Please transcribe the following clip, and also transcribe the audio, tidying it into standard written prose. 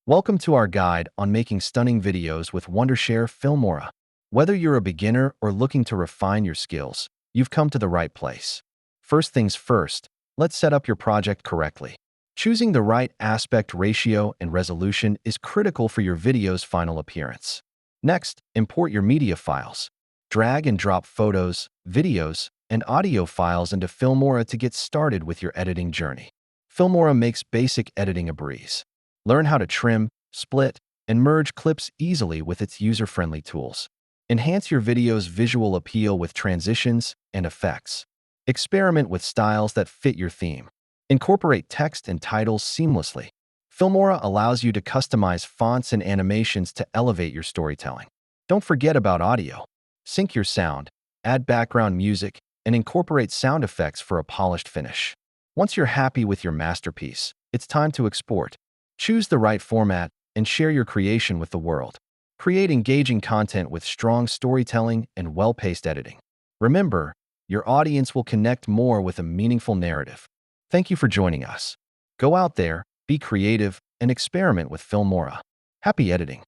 Welcome to our guide on making stunning videos with Wondershare Filmora. Whether you're a beginner or looking to refine your skills, you've come to the right place. First things first, let's set up your project correctly. Choosing the right aspect ratio and resolution is critical for your video's final appearance. Next, import your media files. Drag and drop photos, videos, and audio files into Filmora to get started with your editing journey. Filmora makes basic editing a breeze. Learn how to trim, split, and merge clips easily with its user-friendly tools. Enhance your video's visual appeal with transitions and effects. Experiment with styles that fit your theme. Incorporate text and titles seamlessly. Filmora allows you to customize fonts and animations to elevate your storytelling. Don't forget about audio. Sync your sound, add background music, and incorporate sound effects for a polished finish. Once you're happy with your masterpiece, it's time to export. Choose the right format and share your creation with the world. Create engaging content with strong storytelling and well-paced editing. Remember, your audience will connect more with a meaningful narrative. Thank you for joining us. Go out there, be creative, and experiment with Filmora. Happy editing!